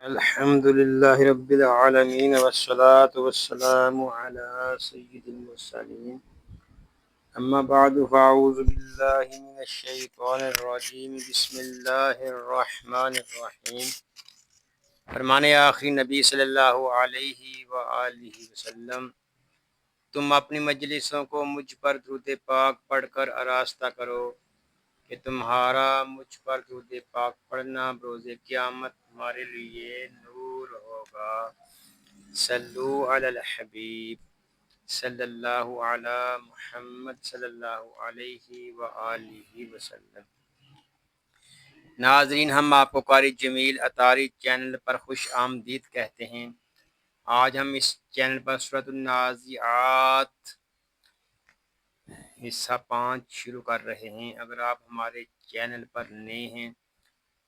الحمد للہ رب العالمین والصلاة والسلام علی سید المرسلین اما بعد فاعوذ باللہ من الشیطان الرجیم بسم اللہ الرحمن الرحیم۔ فرمانے آخری نبی صلی اللہ علیہ وآلہ وسلم، تم اپنی مجلسوں کو مجھ پر درود پاک پڑھ کر آراستہ کرو کہ تمہارا مجھ پر درود پاک پڑھنا بروز قیامت ہمارے لیے نور ہوگا۔ صلو علی الحبیب صلی اللہ علی محمد صلی اللہ علیہ وآلہ وسلم۔ ناظرین، ہم آپ کو قاری جمیل اطاری چینل پر خوش آمدید کہتے ہیں۔ آج ہم اس چینل پر سورۃ النازعات حصہ 5 شروع کر رہے ہیں۔ اگر آپ ہمارے چینل پر نئے ہیں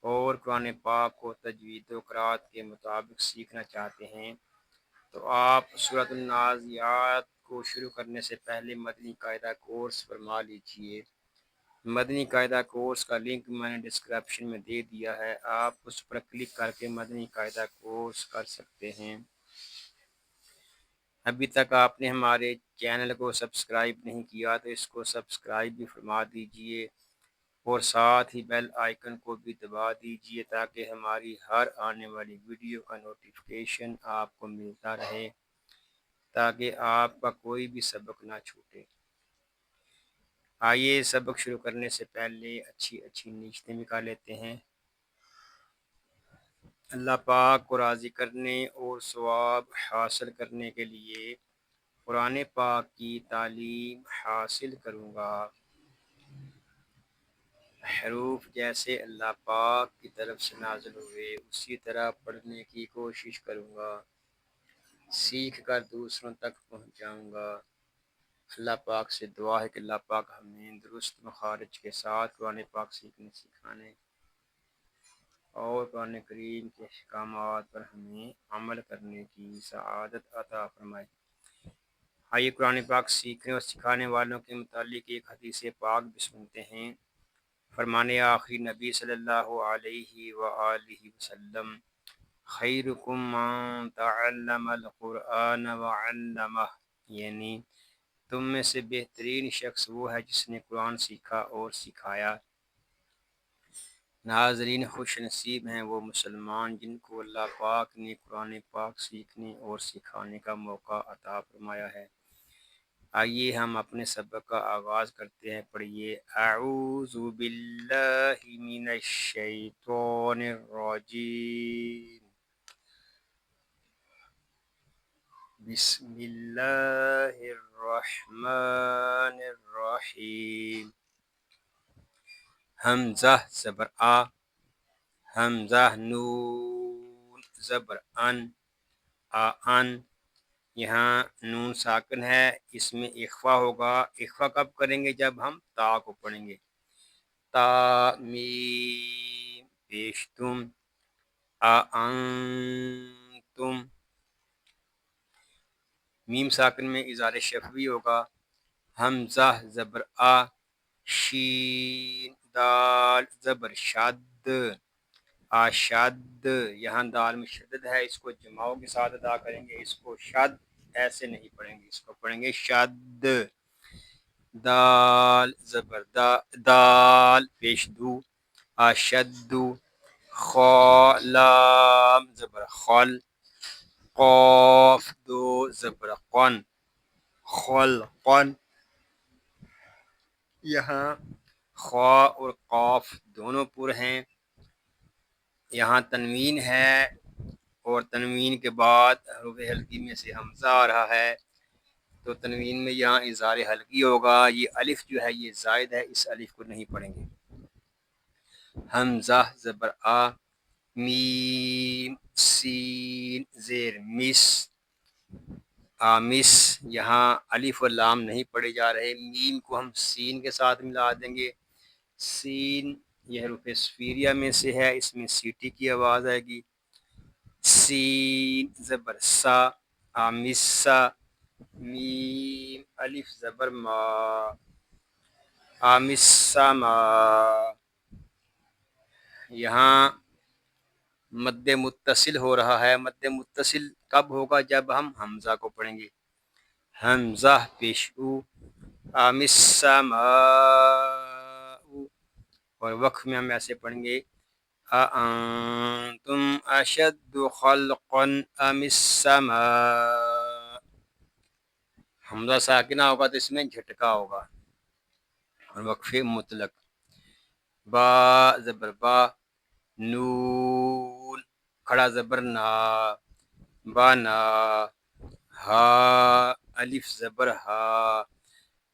اور قرآن پاک کو تجوید و قرات کے مطابق سیکھنا چاہتے ہیں تو آپ سورۃ النازعات کو شروع کرنے سے پہلے مدنی قاعدہ کورس فرما لیجئے۔ مدنی قاعدہ کورس کا لنک میں نے ڈسکرپشن میں دے دیا ہے، آپ اس پر کلک کر کے مدنی قاعدہ کورس کر سکتے ہیں۔ ابھی تک آپ نے ہمارے چینل کو سبسکرائب نہیں کیا تو اس کو سبسکرائب بھی فرما دیجئے اور ساتھ ہی بیل آئیکن کو بھی دبا دیجئے تاکہ ہماری ہر آنے والی ویڈیو کا نوٹیفیکیشن آپ کو ملتا رہے، تاکہ آپ کا کوئی بھی سبق نہ چھوٹے۔ آئیے سبق شروع کرنے سے پہلے اچھی نیتیں نکال لیتے ہیں۔ اللہ پاک کو راضی کرنے اور ثواب حاصل کرنے کے لیے قرآن پاک کی تعلیم حاصل کروں گا۔ حروف جیسے اللہ پاک کی طرف سے نازل ہوئے اسی طرح پڑھنے کی کوشش کروں گا، سیکھ کر دوسروں تک پہنچاؤں گا۔ اللہ پاک سے دعا ہے کہ اللہ پاک ہمیں درست مخارج کے ساتھ قرآن پاک سکھانے اور قرآن کریم کے احکامات پر ہمیں عمل کرنے کی سعادت عطا فرمائے۔ آئیے قرآن پاک سیکھنے اور سکھانے والوں کے متعلق ایک حدیث پاک بھی سنتے ہیں۔ فرمانے آخری نبی صلی اللہ علیہ وآلہ وسلم، خیرکم من تعلم القرآن وعلمہ، یعنی تم میں سے بہترین شخص وہ ہے جس نے قرآن سیکھا اور سکھایا۔ ناظرین، خوش نصیب ہیں وہ مسلمان جن کو اللہ پاک نے قرآن پاک سیکھنے اور سکھانے کا موقع عطا فرمایا ہے۔ آئیے ہم اپنے سبق کا آغاز کرتے ہیں۔ پڑھیے، اعوذ باللہ من الشیطان الرجیم، بسم اللہ الرحمن الرحیم۔ حمزہ زبر آ، حمزہ نون زبر ان، ان یہاں نون ساکن ہے، اس میں اخفا ہوگا۔ اخفا کب کریں گے؟ جب ہم تا کو پڑھیں گے۔ تا میم پیش تم، انتم، میم ساکن میں اظہار شفوی ہوگا۔ حمزہ زبر آ، شین دال زبر شد، اشد، یہاں دال میں شدت ہے، اس کو جماؤں کے ساتھ ادا کریں گے، اس کو شد ایسے نہیں پڑھیں گے، اس کو پڑھیں گے شد۔ دال زبر دال پیش دو، اشد، خا لام زبر خل، قاف دو زبر قن، خلقن، یہاں خا اور قاف دونوں پر ہیں، یہاں تنوین ہے اور تنوین کے بعد حروف حلقی میں سے حمزہ آ رہا ہے تو تنوین میں یہاں اظہار حلقی ہوگا۔ یہ الف جو ہے یہ زائد ہے، اس الف کو نہیں پڑھیں گے۔ حمزہ زبر آ، میم سین زیر مس، آمس، یہاں الف و لام نہیں پڑھے جا رہے، میم کو ہم سین کے ساتھ ملا دیں گے۔ سین یہ حروف صفیریہ میں سے ہے، اس میں سیٹی کی آواز آئے گی۔ سین زبر سا، آمسا، میم الف زبر ما، آمسا ما، یہاں مد متصل ہو رہا ہے. مد متصل کب ہوگا؟ جب ہم حمزہ کو پڑھیں گے. حمزہ پیش او. ام السماء، اور وقف میں ہم ایسے پڑھیں گے اَأَنتُمْ أَشَدُّ خَلْقًا أَمِ السَّمَاءُ. حمزہ ساکنہ ہوگا تو اس میں جھٹکا ہوگا. اور وقف مطلق. با زبر با، نون کھڑا زبر نا، بانا. ہا الف زبر ہا،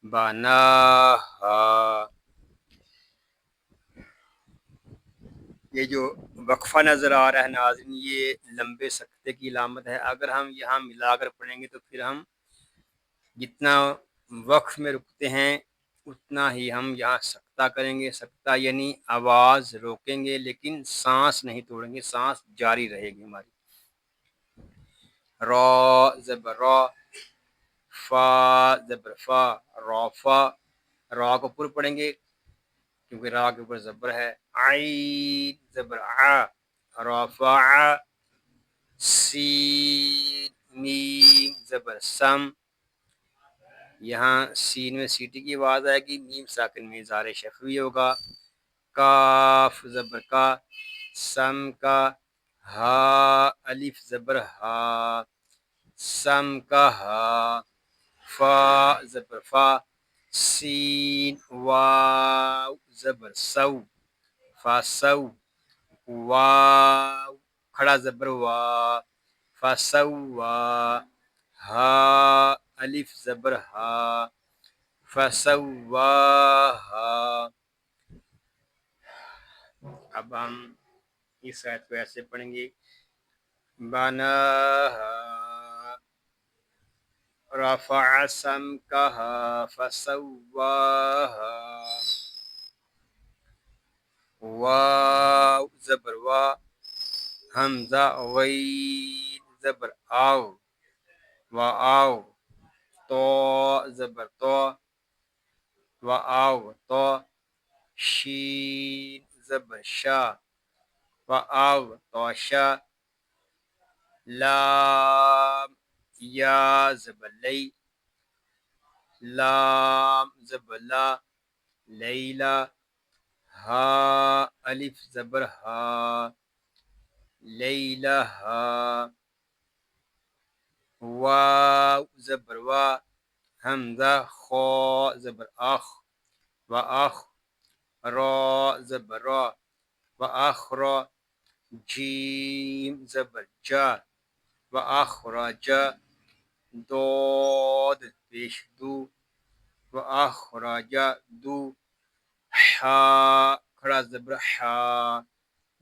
بانا ہا. یہ جو وقفہ نظر آ رہا ہے ناظرین، یہ لمبے سکتے کی علامت ہے. اگر ہم یہاں ملا کر پڑھیں گے تو پھر ہم جتنا وقف میں رکتے ہیں اتنا ہی ہم یہاں سکتہ کریں گے. سکتہ یعنی آواز روکیں گے لیکن سانس نہیں توڑیں گے، سانس جاری رہے گی ہماری. را زبر را، فا زبر فا، رافا. را کو پر پڑھیں گے کیونکہ را کے اوپر زبر ہے. عین زبر ع، رافع. سین میم زبر سم. یہاں سین میں سیٹی کی آواز آئے گی، میم ساکن میں اظہار شفوی ہوگا. کاف زبر کا، سم کا. ہا الف زبر ہا، سم کا ہا. فا زبر فا، سین واو زبر سو، فاسو. واو کھڑا زبر وا، فسوا. ہا الف زبر ہا، فسواہا. اب ہم اس آیت کو ایسے پڑھیں گے بناہا، رفع سمکہا فسواہا. واو زبر وا، حمزہ غین زبر آو، وآو. تو زبر تو، وآو تو. شین زبر شا، وآو توشا. لام یا زبر لی، لام زبر لا، لیلا. ہا الف زبر ہا، لیلا ہا. واو زبر وا، حمزہ خا زبر اخ، وآخ. را زبر را، وآخرا. جیم زبر جا، وآخرجا. داد پیش دو، وآخرجا دو. حا کھڑا زبر حا،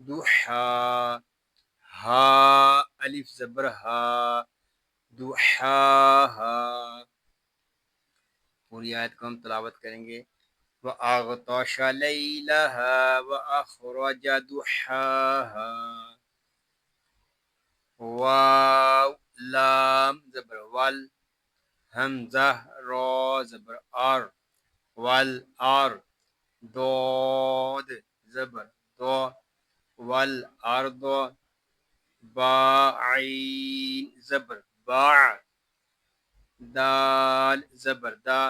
دوحا. ہا الف زبر ہا، دوحاہا. پوری آیت کو ہم تلاوت کریں گے. وَأَغْطَشَ لَيْلَهَا وَأَخْرَجَ ضُحَاهَا. واو لام زبر ول، حمزہ را زبر آر، ول آر. داد زبر دو، ول آرد. با عین زبر باع، دال زبر دا،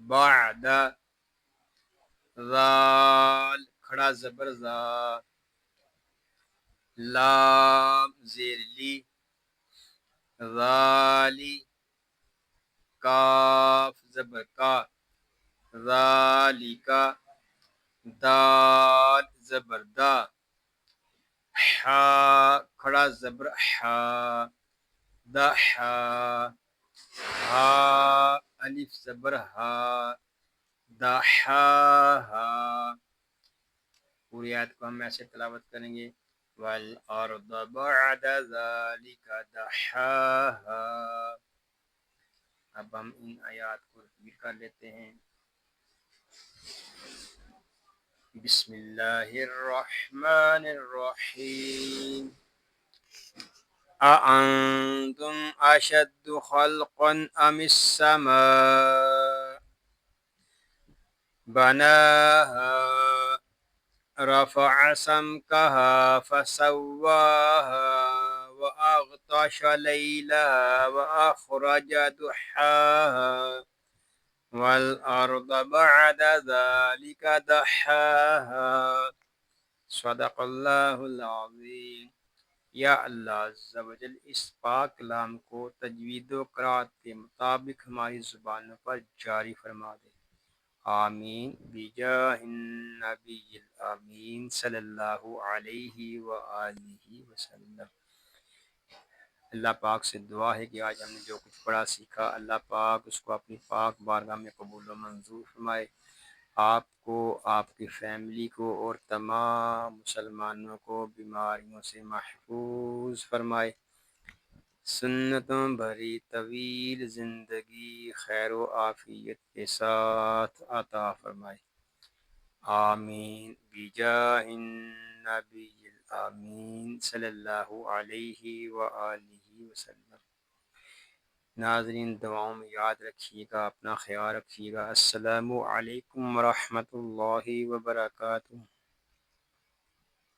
بعد. ذال کھڑا زبر زا، لام زیر لی، ذالی. کاف زبر کا، ذالکا. دال زبر دا. حا کھڑا زبر حا، دحا. ہا الف زبر ہا، دحاہا. پوری آیت کو ہم ایسے تلاوت کریں گے. وَالْأَرْضَ بَعْدَ ذَلِكَ دَحَاهَا. اب ہم ان آیات کو ریپیٹ کر لیتے ہیں. بسم اللہ الرحمن الرحیم. أَأَنْتُمْ أَشَدُّ خَلْقًا أَمِ السَّمَاءُ بَنَاهَا رفع سمكها فسواها وأغطش ليلها وأخرج دحاها والأرض بعد ذلك دحاها صدق اللہ العظیم۔ یا اللہ عز و جل اس پاک کلام کو تجوید و قرات کے مطابق ہماری زبانوں پر جاری فرما دے، آمین بجاہ النبی الامین صلی اللہ علیہ وآلہ وسلم۔ اللہ پاک سے دعا ہے کہ آج ہم نے جو کچھ پڑھا سیکھا، اللہ پاک اس کو اپنی پاک بارگاہ میں قبول و منظور فرمائے، آپ کو، آپ کی فیملی کو اور تمام مسلمانوں کو بیماریوں سے محفوظ فرمائے، سنتوں بھری طویل زندگی خیر و عافیت کے ساتھ عطا فرمائے، آمین بجاہ النبی الامین صلی اللہ علیہ وآلہ وسلم۔ ناظرین دعاؤں میں یاد رکھیے گا، اپنا خیال رکھیے گا۔ السلام علیکم ورحمۃ اللہ وبرکاتہ۔